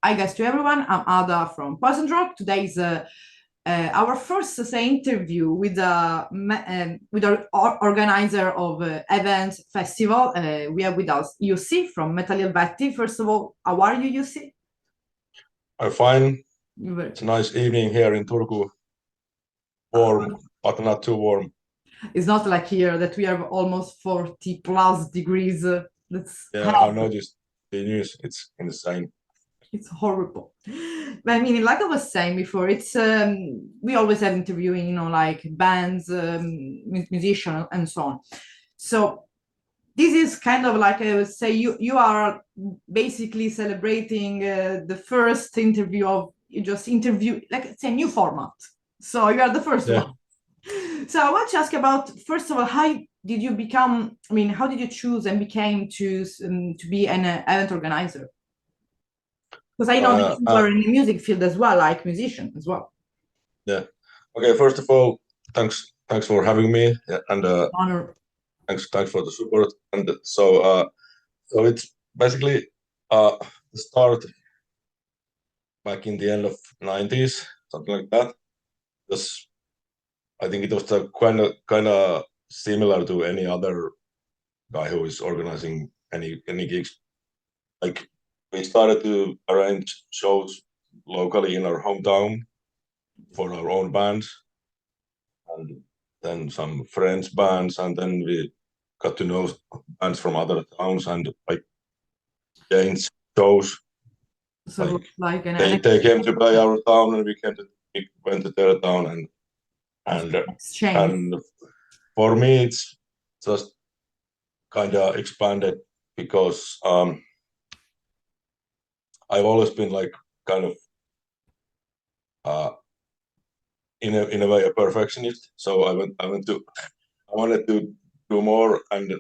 Hi guys to everyone. I'm Ada from Poison Rock. Today is our first interview with our organizer of event festival. We have with us Jussi from Metalli Helvetti. First of all, how are you, Jussi? I'm fine. It's a nice evening here in Turku. Warm, but not too warm. It's not like here that we have almost 40 plus degrees. Yeah, I noticed the news. It's insane. It's horrible. But I mean, like I was saying before, it's we always have interviewing, like bands, musicians, and so on. So this is kind of like I would say you are basically celebrating the first interview of you just interview, like it's a new format. So you are the first one. So I want to ask about, first of all, how did you become? I mean, how did you choose and became to be an event organizer? Because I know that you are in the music field as well, like musician as well. Yeah. Okay. First of all, thanks for having me, and honor. Thanks for the support. And so it's basically the start back in the end of '90s, something like that. Because I think it was kind of similar to any other guy who is organizing any gigs. Like we started to arrange shows locally in our hometown for our own bands, and then some friends bands, and then we got to know bands from other towns and like gained shows. So like they came to play our town and we went to their town and for me it's just kind of expanded because I've always been like kind of in a way a perfectionist. So I wanted to do more and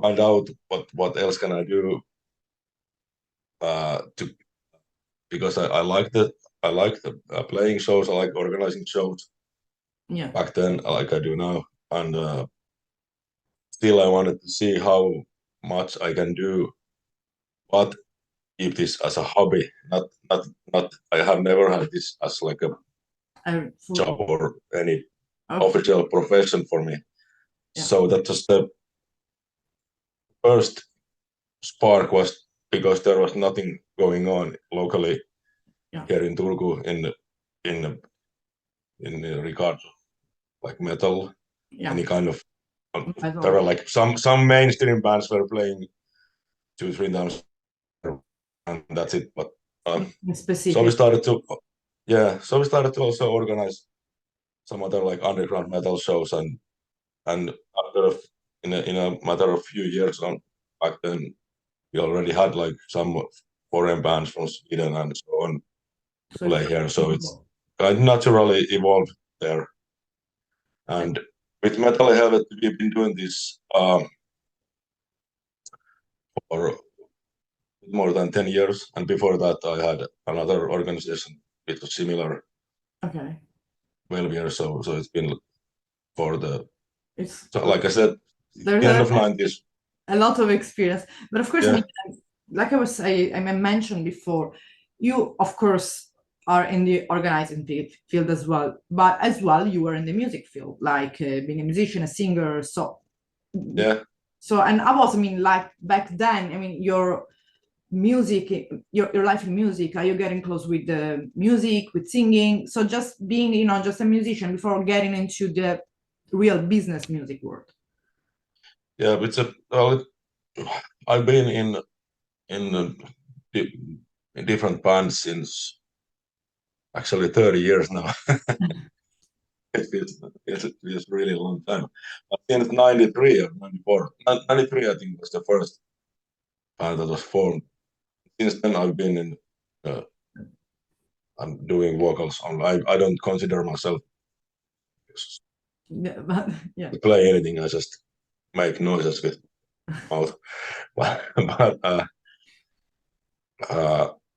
find out what else can I do because I like playing shows. I like organizing shows. Yeah. Back then, like I do now, and still I wanted to see how much I can do, but keep this as a hobby. Not. I have never had this as like a job or any official profession for me. Yeah. So that was the first spark, was because there was nothing going on locally here in Turku in regard to like metal, any kind of. There are like some mainstream bands were playing 2-3 times, and that's it. But so we started to also organize some other like underground metal shows, and after in a matter of few years on back then, we already had like some foreign bands from Sweden and so on to play here. So it's kind of naturally evolved there. And with Metalli Helvetti, we've been doing this for more than 10 years. And before that, I had another organization which was similar. Okay. 12 years. So it's been for the, so like I said, the end of '90s. A lot of experience. But of course, I mean, like I mentioned before, you, of course, are in the organizing field as well, but as well you are in the music field, like being a musician, a singer. So yeah. So and I was, I mean, like back then, I mean, your music, your life in music, are you getting close with the music, with singing? So just being, just a musician before getting into the real business music world. Yeah, it's I've been in different bands since actually 30 years now. It feels really a long time. But since '93 or '94, '93 I think was the first band that was formed. Since then I've been in. I'm doing vocals on. I don't consider myself to play anything. I just make noises with mouth. But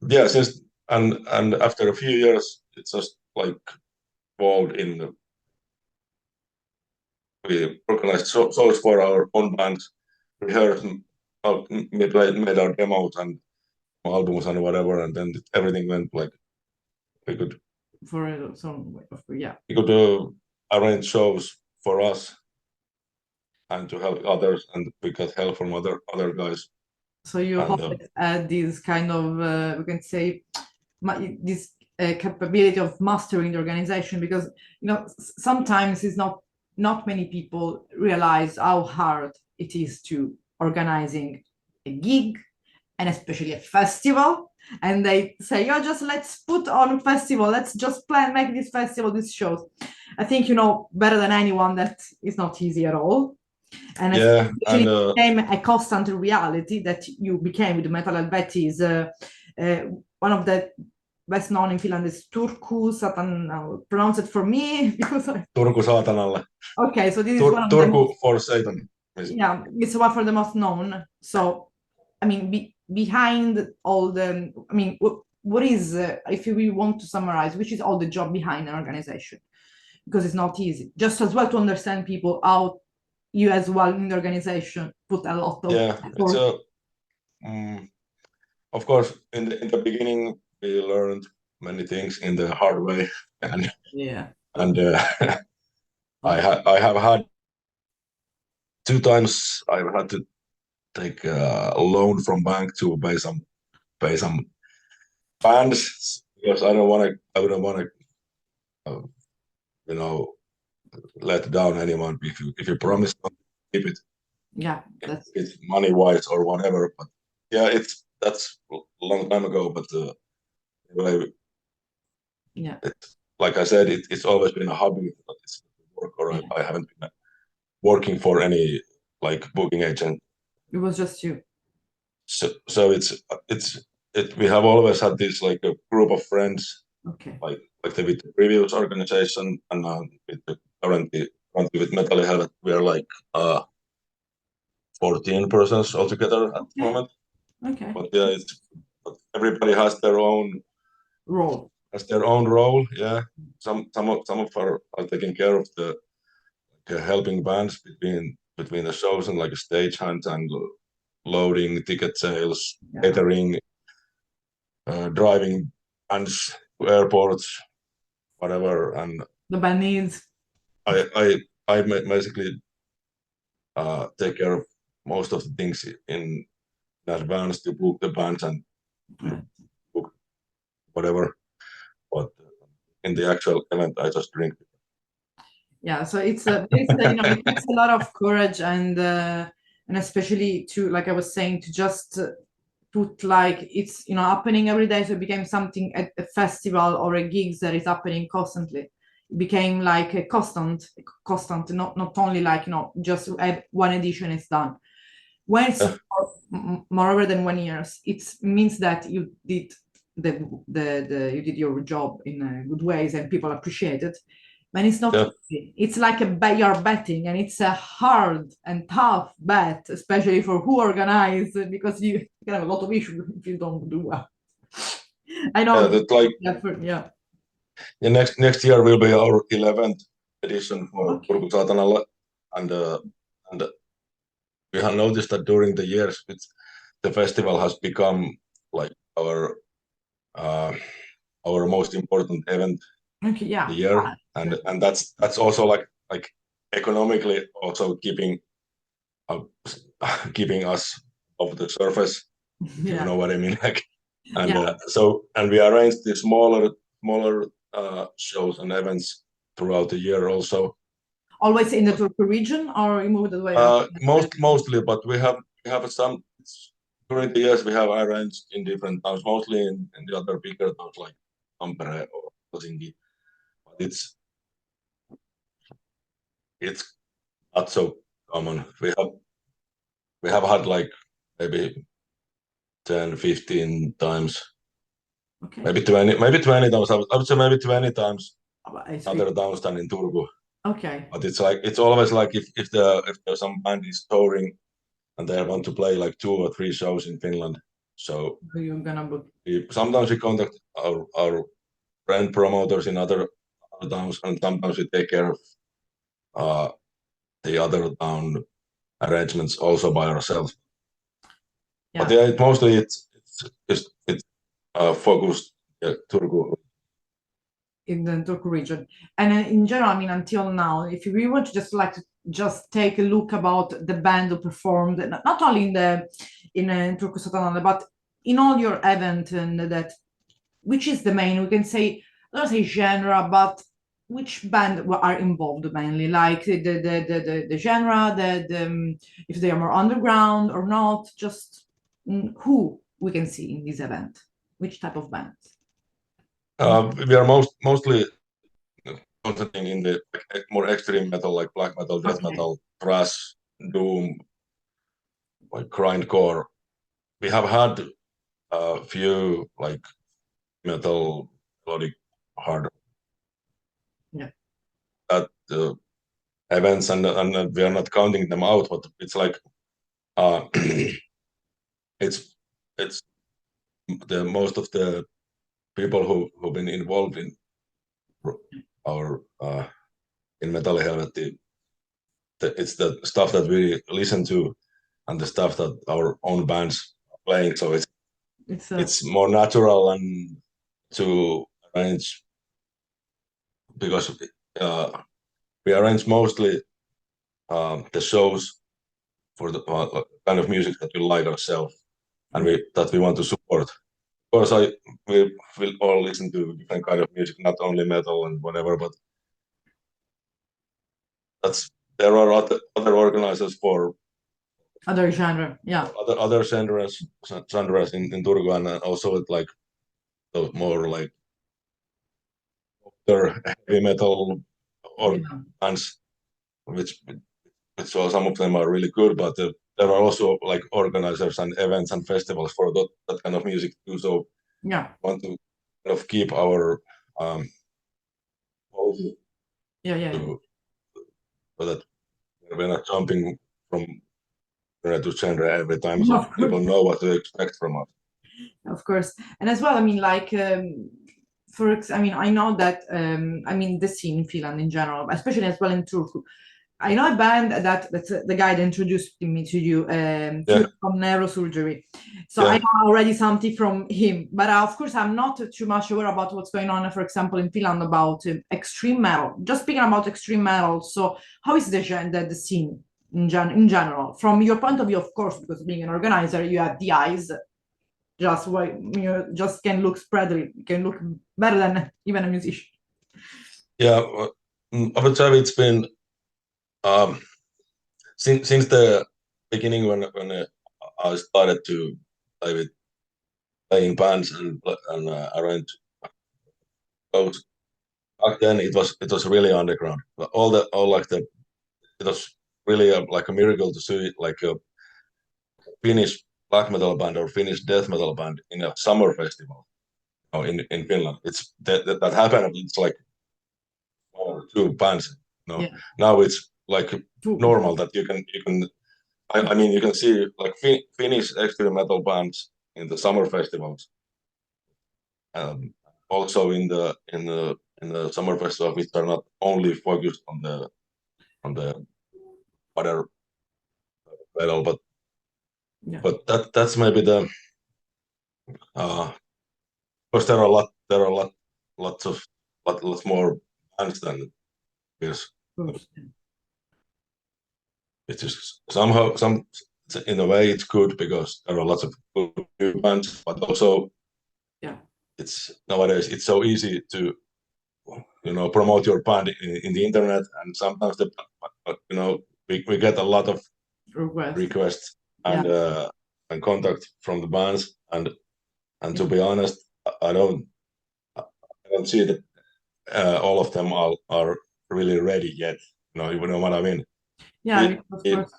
yeah, since and after a few years, it's just like evolved in. We organized shows for our own bands. We heard, we made our demos, and albums and whatever, and then everything went like we could we could arrange shows for us and to help others, and we got help from other guys. So you had this kind of we can say this capability of mastering the organization, because sometimes it's not many people realize how hard it is to organizing a gig, and especially a festival. And they say, oh, just let's put on a festival, let's just make this festival, these shows. I think you know better than anyone that it's not easy at all. And yeah, it became a constant reality that you became with MetalliHelvetti. Is one of the best known in Finland is Turku Saatanalle. Pronounce it for me because Turku Saatanalle. Okay, so this is one of Turku for Satan. Yeah, it's one for the most known. So, I mean, behind all the, I mean, what is, if we want to summarize, which is all the job behind an organization? Because it's not easy. Just as well to understand people how you as well in the organization put a lot of effort. It's of course, in the beginning, we learned many things in the hard way, and I have had 2 times I've had to take a loan from bank to pay some bands, because I wouldn't want to let down anyone if you promise to keep it. Yeah, it's money wise or whatever. But yeah, that's a long time ago. But anyway, like I said, it's always been a hobby. It's work, or I haven't been working for any like booking agent. It was just you. So we have always had this like a group of friends. Okay. Like with the previous organization, and with the currently with Metalli Helvetti, we are like 14 persons altogether at the moment. Okay. But yeah, everybody has their own role. Yeah. Some of are taking care of the helping bands between the shows, and like stage hands and loading, ticket sales, catering, driving bands to airports, whatever. And the band needs. I basically take care of most of the things in advance to book the bands and book whatever. But in the actual event, I just drink. Yeah, so it takes a lot of courage, and especially to, like I was saying, to just put like it's happening every day. So it became something at a festival or a gigs that is happening constantly. It became like a constant, not only like just one edition is done. When it's more than 1 year, it means that you did you did your job in good ways and people appreciate it. But it's not easy. It's like you're betting, and it's a hard and tough bet, especially for who organize, because you can have a lot of issues if you don't do well. I know. Yeah, that's like the next year will be our 11th edition for Turku Saatanalle, and we have noticed that during the years, the festival has become like our most important event the year, and that's also like economically also keeping us off the surface, if you know what I mean. Like, and and we arranged the smaller shows and events throughout the year also. Always in the Turku region, or you moved away? Mostly, but we have some. During the years, we have arranged in different towns, mostly in the other bigger towns like Tampere or Helsinki. But it's not so common. We have had like maybe 10, 15 times, maybe 20 times. I would say maybe 20 times other towns than in Turku. Okay. But it's always like if there's some band is touring and they want to play like 2 or 3 shows in Finland. So you're gonna book. Sometimes we contact our friend promoters in other towns, and sometimes we take care of the other town arrangements also by ourselves. But mostly it's it's focused Turku. In the Turku region. And in general, I mean, until now, if we want to just take a look about the band who performed, not only in Turku Saatanalle, but in all your event, and that, which is the main, we can say, I don't say genre, but which band are involved mainly, like the genre, if they are more underground or not, just who we can see in this event, which type of bands? We are mostly concentrating in the more extreme metal, like black metal, death metal, thrash, doom, like grindcore. We have had a few like metal, melodic, hard at events, and we are not counting them out, but it's like it's the most of the people who've been involved in our in MetallliHelvetti. It's the stuff that we listen to and the stuff that our own bands are playing. So it's more natural and to arrange, because we arrange mostly the shows for the kind of music that we like ourselves and that we want to support. Of course, we will all listen to different kind of music, not only metal and whatever, but there are other organizers for other genre, other genres in Turku, and also with like more like heavy metal or bands, which so some of them are really good, but there are also like organizers and events and festivals for that kind of music too. So yeah, want to kind of keep our so that we're not jumping from genre to genre every time, so people know what to expect from us. Of course, and as well, I mean, like I know that I mean the scene in Finland in general, especially as well in Turku. I know a band that's the guy that introduced me to you, from neurosurgery. So I know already something from him, but of course I'm not too much aware about what's going on, for example, in Finland about extreme metal. Just speaking about extreme metal, so how is the scene in general? From your point of view, of course, because being an organizer, you have the eyes. Just can look spreadly, can look better than even a musician. Yeah, I would say it's been since the beginning when I started to play with playing bands and arrange shows. Back then it was really underground. It was really like a miracle to see like a Finnish black metal band or Finnish death metal band in a summer festival. In Finland, it's that happened. It's like one or two bands. Now it's like normal that you can. I mean, you can see like Finnish extreme metal bands in the summer festivals. Also in the summer festival, which are not only focused on the other metal, but that's maybe the because there are lots more bands than this. It's just somehow in a way it's good because there are lots of good new bands, but also it's nowadays it's so easy to promote your band in the internet, and sometimes we get a lot of requests and contact from the bands, and to be honest, I don't see that all of them are really ready yet. You know what I mean? Of course.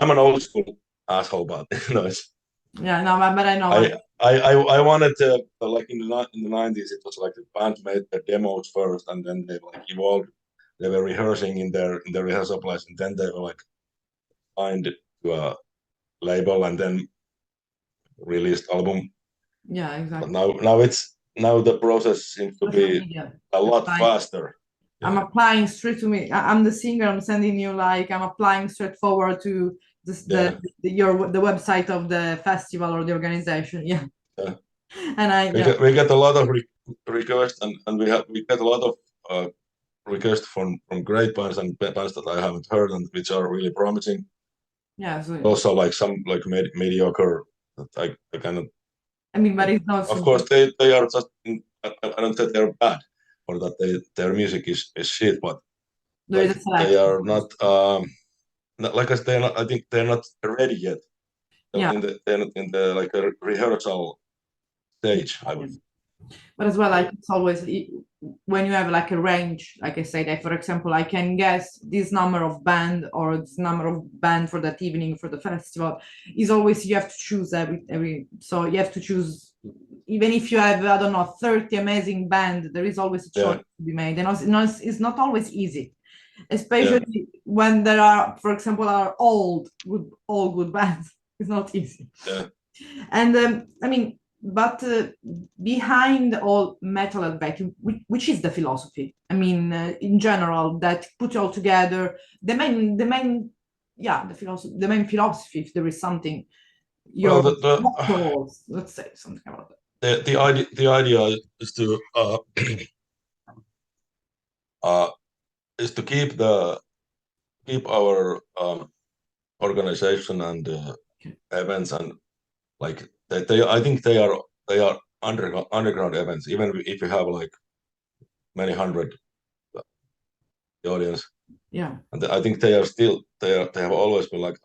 I'm an old school asshole, but but I know. I wanted to, like in the 90s, it was like the band made the demos first, and then they like evolved. They were rehearsing in their rehearsal place, and then they were like signed to a label and then released album. Yeah, exactly. But now the process seems to be a lot faster. I'm applying straight to me. I'm the singer. I'm sending you like I'm applying straight forward to this, the website of the festival or the organization. Yeah. And we get a lot of requests, and we get a lot of requests from great bands and bands that I haven't heard and which are really promising. Yeah. So also like some like mediocre that I cannot. I mean, but it's not. Of course, they are just. I don't say they're bad or that their music is shit, but like, they are not. Like I say, I think they're not ready yet. Yeah. They're not in the like a rehearsal stage, I would. But as well, like it's always when you have like a range, like I say that, for example, I can guess this number of band or this number of band for that evening for the festival is always you have to choose every so you have to choose even if you have I don't know 30 amazing band, there is always a choice to be made, and it's not always easy, especially when there are, for example, are all good bands. It's not easy. And I mean, but behind all MetallIHelvetti, which is the philosophy? I mean, in general, that put all together. The main philosophy, if there is something. Let's say something about that. The idea is to keep our organization and events and like I think they are underground events, even if you have like many hundred the audience. Yeah. And I think they have always been like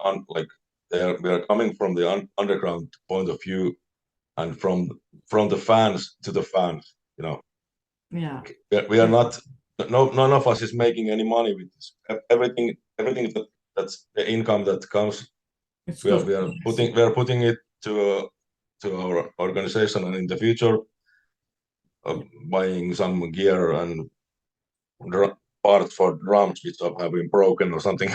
we are coming from the underground point of view and from the fans to the fans, you know. Yeah. We are not. None of us is making any money with this. Everything that's the income that comes. We are putting it to our organization, and in the future, buying some gear and parts for drums which have been broken or something.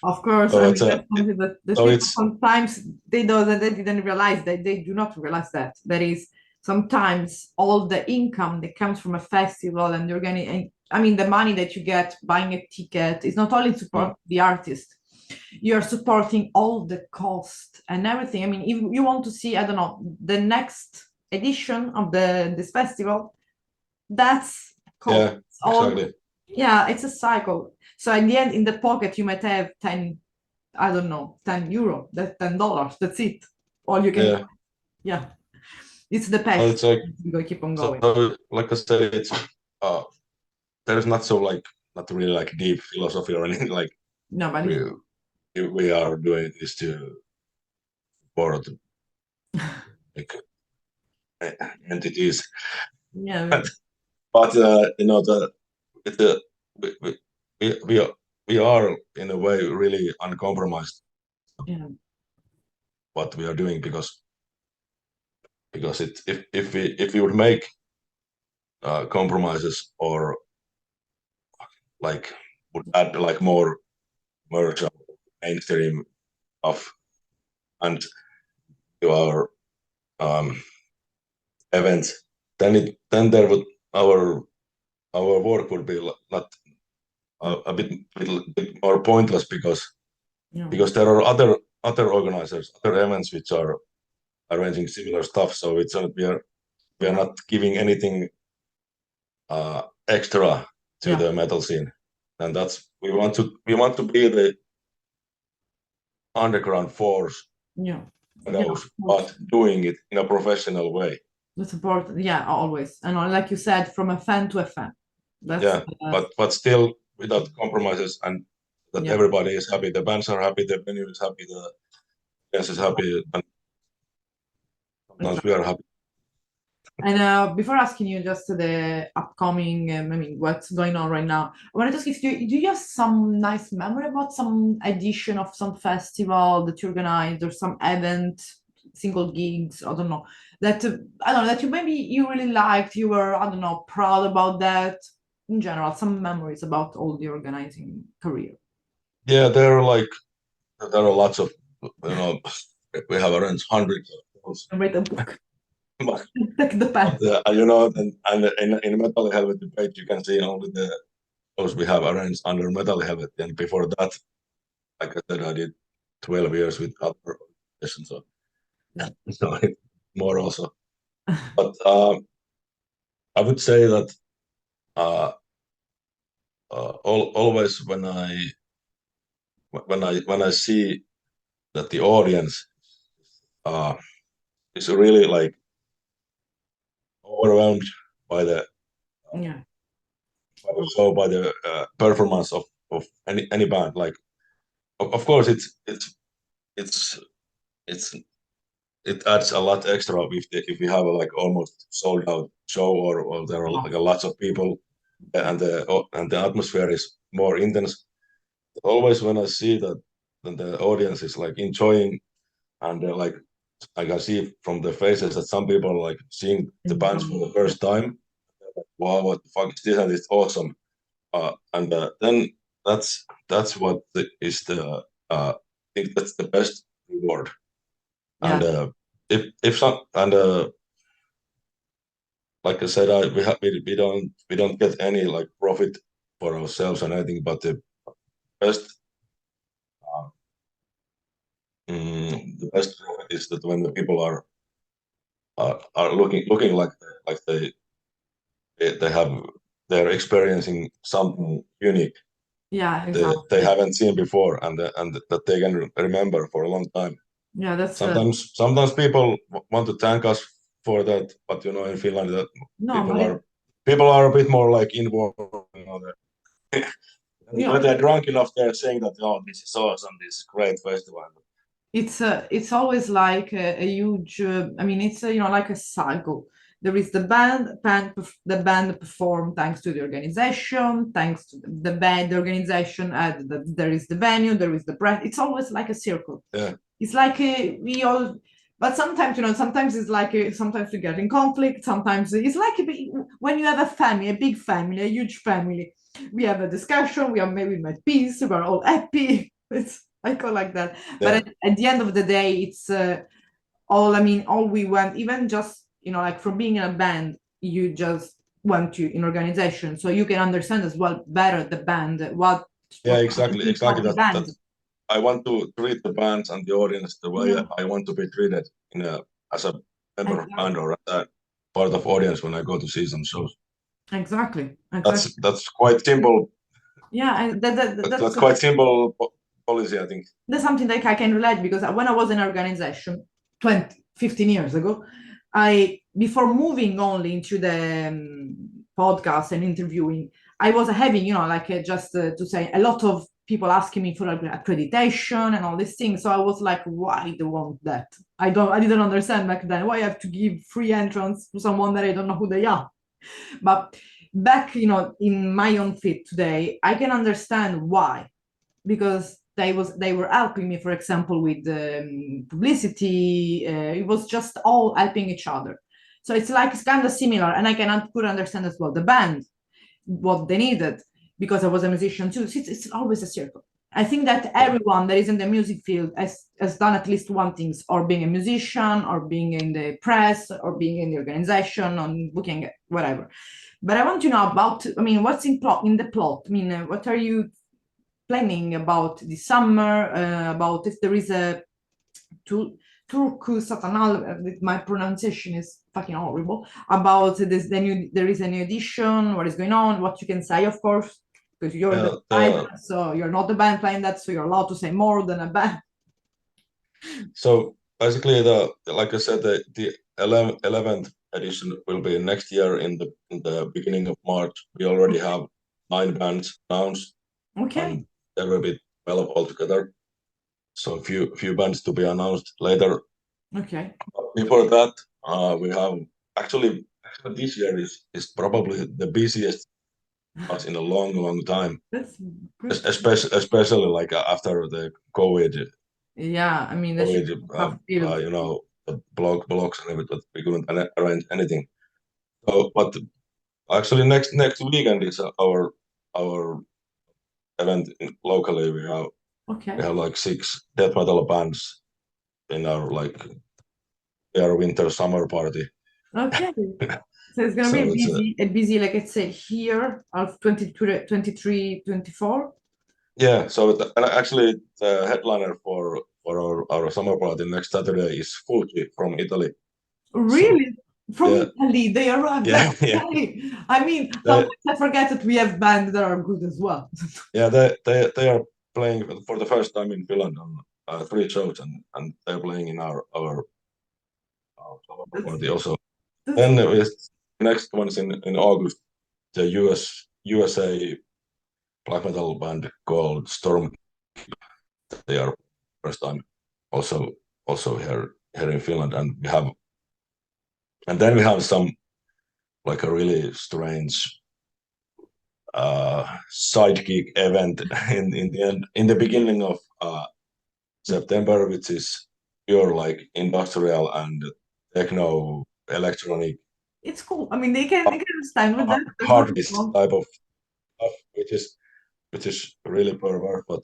Of course, so I mean, that's something that people it's sometimes they didn't realize that they do not realize that there is sometimes all the income that comes from a festival and you're getting, I mean, the money that you get buying a ticket is not only support the artist, you're supporting all the cost and everything. I mean, if you want to see, I don't know, the next edition of this festival, that's cost. exactly. Yeah, it's a cycle. So in the end, in the pocket, you might have 10, I don't know, 10 euro, that's $10. That's it. All you can. Yeah. It's the passion. It's like, you go keep on going. So, like I said, it's there's not really like deep philosophy or anything like. No, but we are doing this to support like entities. Yeah. But you know we are in a way really uncompromised. Yeah. What we are doing because if we would make compromises or like would add like more merch mainstream stuff and to our events, then there would our work would be not a bit more pointless because there are other organizers, other events which are arranging similar stuff. So it's not we are not giving anything extra to the metal scene, and that's we want to be the underground force. But doing it in a professional way. The support, always, and always you said, from a fan to a fan. That's but still without compromises, and that everybody is happy. The bands are happy, the venue is happy, the dance is happy, and sometimes we are happy. And before asking you just the upcoming, I mean, what's going on right now, I wanted to ask if do you have some nice memory about some edition of some festival that you organized or some event, single gigs, I don't know, that that you maybe you really liked, you were, I don't know, proud about that, in general, some memories about all the organizing career. Yeah, there are lots of, you know, we have arranged hundreds of those. Write a book. Take the pen. You know, and in MetallliHelvetti page, you can see only those we have arranged under MetalliHelvetti, and before that, like I said, I did 12 years with other organizations, so more also. But I would say that always when I see that the audience is really like overwhelmed by the by the performance of any band, like of course it adds a lot extra if we have a like almost sold out show or there are like lots of people and the atmosphere is more intense. Always when I see that the audience is like enjoying and like I can see from the faces that some people are like seeing the bands for the first time. Like, wow, what the fuck is this? And it's awesome. And then that's what is the I think that's the best reward. Yeah. And if some and like I said, we don't get any like profit for ourselves and anything, but the best the best profit is that when the people are looking like they have they're experiencing something unique. Yeah, exactly. They haven't seen before and that they can remember for a long time. Yeah, that's sometimes people want to thank us for that, but you know, in Finland, that people are a bit more like involved. You know, when they're drunk enough, they're saying that, "Oh, this is awesome! This is great festival." It's always like a huge. I mean, it's you know, like a cycle. There is the band perform thanks to the organization, thanks to the band, the organization, there is the venue, there is the brand. It's always like a circle. Yeah. It's like we all, but sometimes, you know, sometimes it's like sometimes we get in conflict. Sometimes it's like when you have a family, a big family, a huge family. We have a discussion. We are maybe at peace. We're all happy. I call like that. Yeah. But at the end of the day, it's all we want, even just, you know, like from being in a band, you just want to in organization, so you can understand as well better the band. Exactly. That I want to treat the bands and the audience the way I want to be treated as a member of band or as a part of audience when I go to see some shows. Exactly. That's quite simple. Yeah, that's quite simple policy, I think. That's something that I can relate, because when I was in an organization 15 years ago, before moving only into the podcast and interviewing, I was having, you know, like just to say, a lot of people asking me for accreditation and all these things. So I was like, why do you want that? I didn't understand back then why I have to give free entrance to someone that I don't know who they are. But back, you know, in my own fit today, I can understand why, because they were helping me, for example, with publicity. It was just all helping each other. So it's kind of similar, and I could understand as well the band, what they needed, because I was a musician too. So it's always a circle. I think that everyone that is in the music field has done at least one thing, or being a musician, or being in the press, or being in the organization, on booking, whatever. But I want to know about, I mean, what's in the plot? I mean, what are you planning about this summer, about if there is a Turku Saatanalle, my pronunciation is fucking horrible, about this, there is a new edition, what is going on, what you can say, of course, because you're the band, so you're not the band playing that, so you're allowed to say more than a band. So basically, like I said, the 11th edition will be next year in the beginning of March. We already have 9 bands announced. Okay. And there will be 12 altogether. So a few bands to be announced later. Okay. But before that, we have actually this year is probably the busiest us in a long time. That's good. Especially like after the COVID. Yeah, I mean, COVID, you know, the blocks and everything, we couldn't arrange anything. So, but actually next weekend is our event locally. We have like 6 death metal bands in our winter summer party. Okay. So it's gonna So be it's a busy, like let's say here of 22, 23, 24. yeah. So and actually, the headliner for our summer party next Saturday is Fuji from Italy. So Really? From yeah, Italy, they arrived. yeah, That's yeah. great. I mean, They, sometimes I forget that we have bands that are good as well. yeah, they are playing for the first time in Finland on 3 shows, and they're playing in our summer That's, party also. that's Then is next one's in August. The USA black metal band called Storm. They are first time also here in Finland, and then we have some like a really strange side gig event in the end in the beginning of September, which is pure like industrial and techno electronic it's cool. I mean, they can stand with that. There's hard nothing disk wrong. type of stuff, which is really pervert, but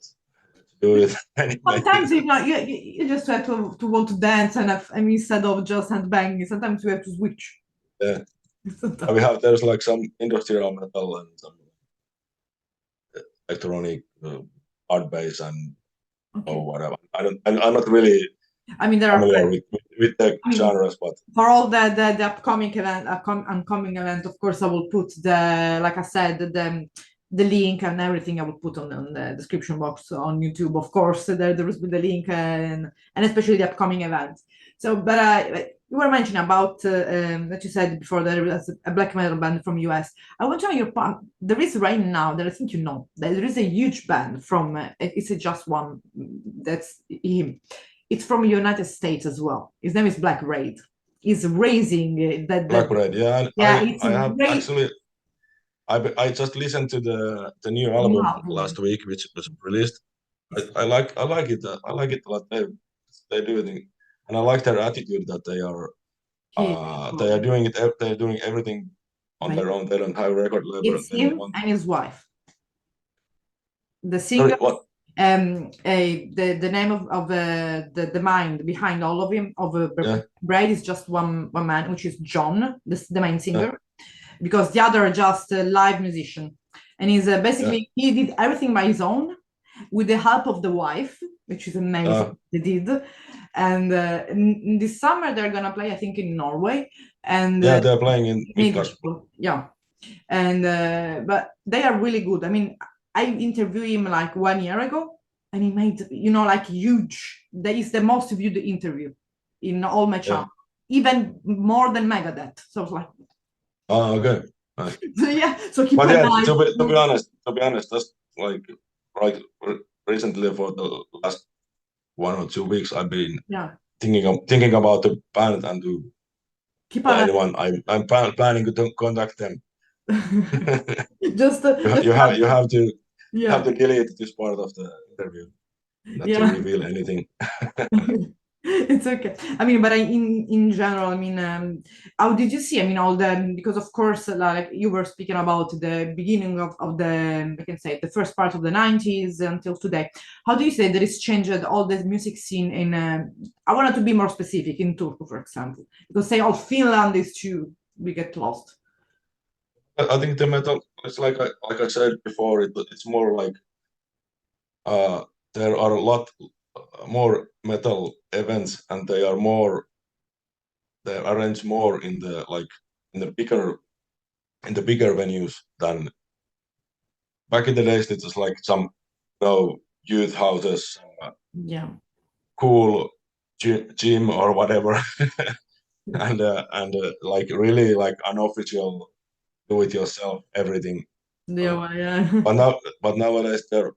do it anyway. Sometimes you just have to want to dance and I mean, instead of just handbanging, sometimes you have to switch. Yeah, Sometimes. there's like some industrial metal and some electronic hard bass and Okay. or whatever. I'm not really I mean, there are. familiar with the I mean, genres, but for all the upcoming event, upcoming event, of course, I will put the, like I said, the link and everything I will put on the description box on YouTube. Of course, there is the link and especially the upcoming event. So, but you were mentioning about that you said before there was a black metal band from US. I want to know your part. There is right now that I think you know that there is a huge band from. It's just one. That's him. It's from United States as well. His name is Black Raid. He's raising Black Parade, yeah. And yeah, it's I have great. actually I just listened to the new New album album. last week, which was released. I like it. I like it a lot. They do it, and I like their attitude that He, they are doing it. They're doing everything on their own. They don't have a record label. it's They don't him want. and his wife. The Sorry, singer, what? the name of the mind behind all of him of Yeah, Bride is just one man, which is John, the main yeah, singer, because the other are just a live musician, and he's yeah. basically he did everything by his own with the help of the wife, which is Uh, amazing. They did, and in this summer they're gonna play, I think, in Norway and yeah, they're playing in English, Midgard. yeah, and but they are really good. I mean, I interviewed him like 1 year ago, and he made like huge. That is the most viewed interview in all my Yeah. channel, even more than Megadeth. So I was like, Oh, okay. Nice. yeah. So keep But an yeah, eye. to be honest, that's like recently for the last 1 or 2 weeks, I've been Yeah, thinking about the band and to keep tell an anyone I'm planning to contact them. eye. Just, You have yeah, to delete this part of the interview, not to yeah. reveal anything. It's okay. I mean, but in general, I mean, how did you see? I mean, all the because of course, like you were speaking about the beginning of the I can say the first part of the 90s until today. How do you say that it's changed all the music scene in? I wanted to be more specific in Turku, for example, because say all Finland is too we get lost. I think the metal, it's like I said before, it's more like uh, there are a lot more metal events, and they arrange more in the like in the bigger venues than back in the days. It was like some youth houses, Yeah, cool gym or whatever, and like really like unofficial do it yourself everything. yeah, Uh, well, yeah. but nowadays they're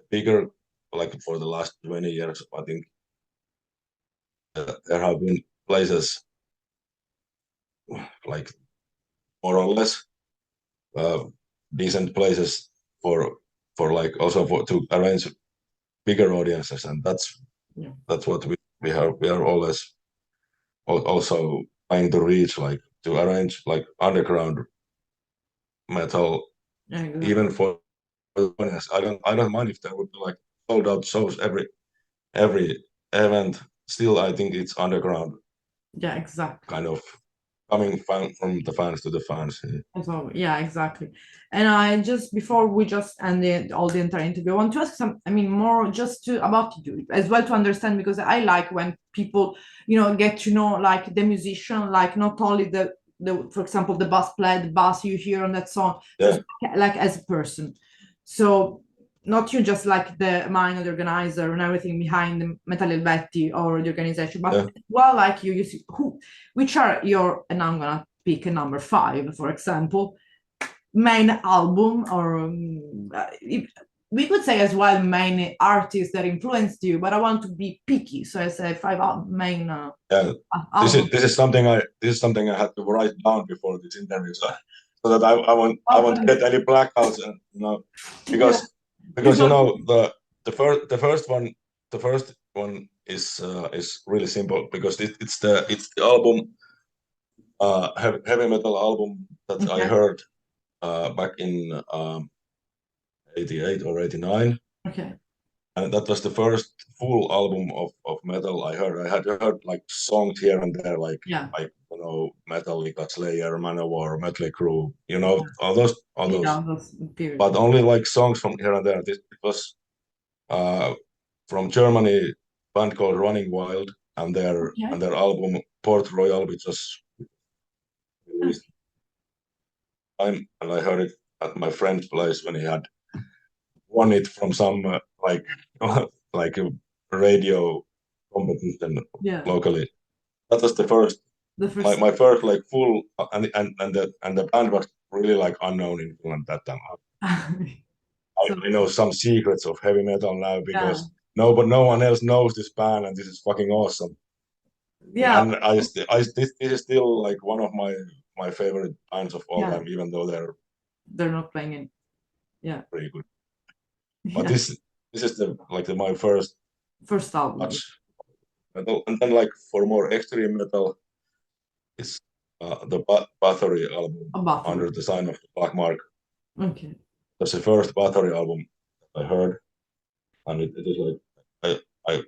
bigger. Like for the last 20 years, I think there have been places like more or less uh, decent places for like also for to arrange bigger audiences, and Yeah, that's what we are always also trying to reach, like to arrange like underground metal yeah, exactly. even for the audience. I don't mind if there would be like sold out shows every event. Still, I think it's underground Yeah, exactly. kind of coming from the fans to the fans. So, yeah, exactly. And I just, before we just end all the entire interview, I want to ask some, I mean, more just about you as well, to understand, because I like when people, you know, get to know like the musician, like not only the for example, the bass player, the bass you hear on that song, Yeah. like as a person. So not you just like the mind of the organizer and everything behind the Metalli Helvetti or the organization, but well, like you see which are your, and I'm gonna pick a number 5, for example, main album, or we could say as well main artists that influenced you, but I want to be picky, so I say 5 main albums. This is something I had to write down before this interview, so that I won't get any blackouts, you know, because you know the first one is really simple, because it's the album, heavy metal album that I heard back in 88 or 89. Okay. And that was the first full album of metal I heard. I had heard like songs here and there, like you know, Metallica, Slayer, Manowar, Mötley Crüe, you know, all those. But only like songs from here and there. It was from Germany, band called Running Wild, and their album Port Royal, which was released. And I heard it at my friend's place when he had won it from some like like a radio competition locally. That was the first my first like full, and the band was really like unknown in Finland that time. I know some secrets of heavy metal now, because no one else knows this band, and this is fucking awesome. Yeah, and this is still like one of my favorite bands of all time, even though they're not playing it. Yeah, pretty good. But this is my first album. Metal. And then like for more extreme metal, it's the Bathory album, Under the Sign of the Black Mark. Okay. That's the first Bathory album I heard, and it is like I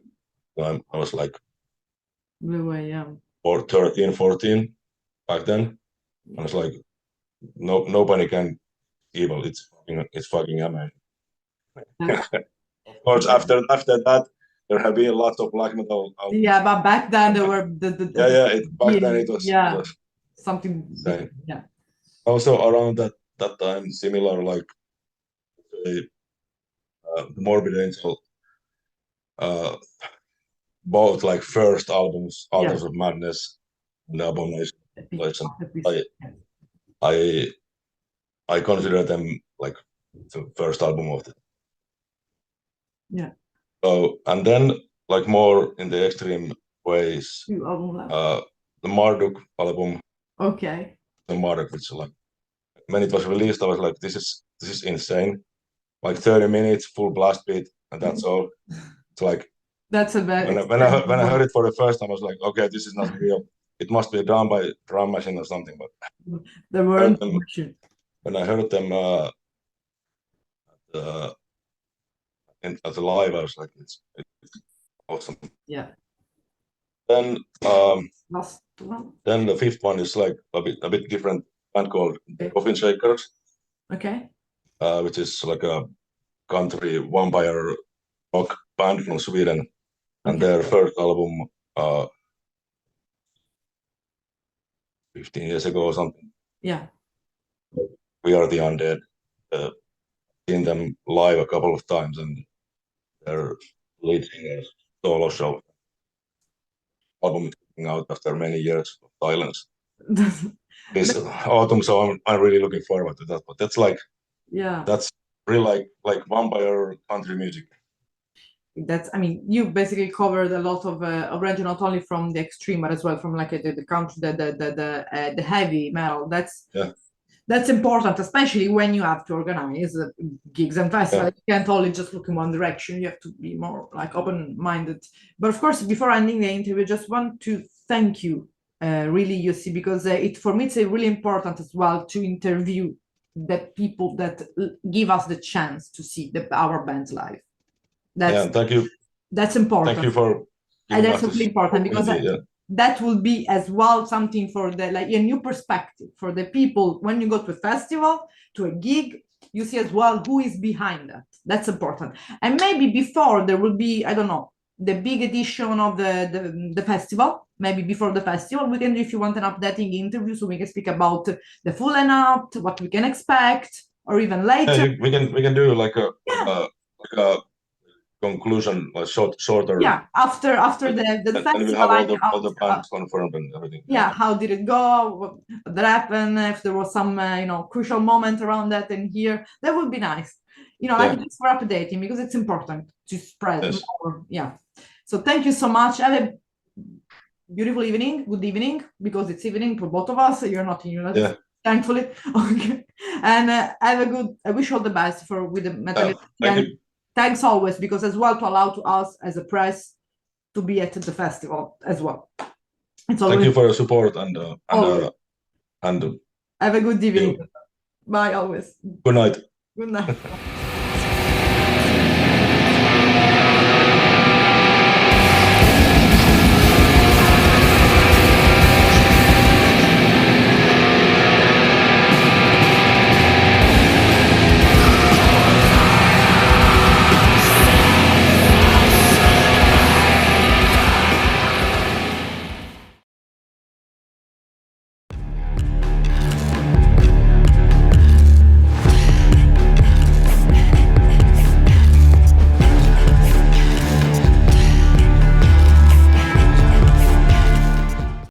was like blew away, or 13, 14 back then. I was like, nobody can evil. It's fucking amazing. Of course, after that, there have been lots of black metal albums. Yeah, but back then there were back then it was something. Yeah. Also around that time, similar like Morbid Angel, both like first albums, Authors of Madness and Abomination. I consider them like the first album of it. Yeah. So, and then like more in the extreme ways, the Marduk album. Okay. The Marduk, which like when it was released, I was like, this is insane. Like 30 minutes, full blast beat, and that's all. It's like that's a bad. When I heard it for the first time, I was like, okay, this is not real. It must be done by drum machine or something. But there weren't. When I heard them at the live, I was like, it's awesome. Yeah. Then last one. Then the fifth one is like a bit different band called Coffin Shakers. Okay. Which is like a country vampire rock band from Sweden, and their first album 15 years ago or something. Yeah. We Are the Undead. Seen them live a couple of times, and their lead singer's solo show album coming out after many years of silence this autumn, so I'm really looking forward to that. But that's like that's really like vampire country music. That's, I mean, you basically covered a lot of range, not only from the extreme, but as well from like the country, the heavy metal. That's important, especially when you have to organize gigs and festivals. You can't only just look in one direction. You have to be more like open-minded. But of course, before ending the interview, I just want to thank you, really, Jussi, because for me it's really important as well to interview the people that give us the chance to see our bands live. Thank you. That's important. Thank you for. And that's really important because that will be as well something for the like a new perspective for the people. When you go to a festival, to a gig, you see as well who is behind that. That's important. And maybe before there will be, I don't know, the big edition of the festival, maybe before the festival, we can do, if you want, an updating interview, so we can speak about the full lineup, what we can expect, or even later. Yeah, we can do like a conclusion, like shorter. Yeah, after the festival, and we'll have like all the bands confirmed and everything. Yeah, how did it go? What happened? If there was some crucial moment around that in here, that would be nice. Like just for updating, because it's important to spread more. Yeah. So thank you so much. Have a beautiful evening. Good evening, because it's evening for both of us. You're not in United, thankfully. Okay. And have a good. I wish all the best with the metal. Thanks always, because as well to allow to us as a press to be at the festival as well. Thank you for your support and have a good evening. Bye always. Good night. Good night.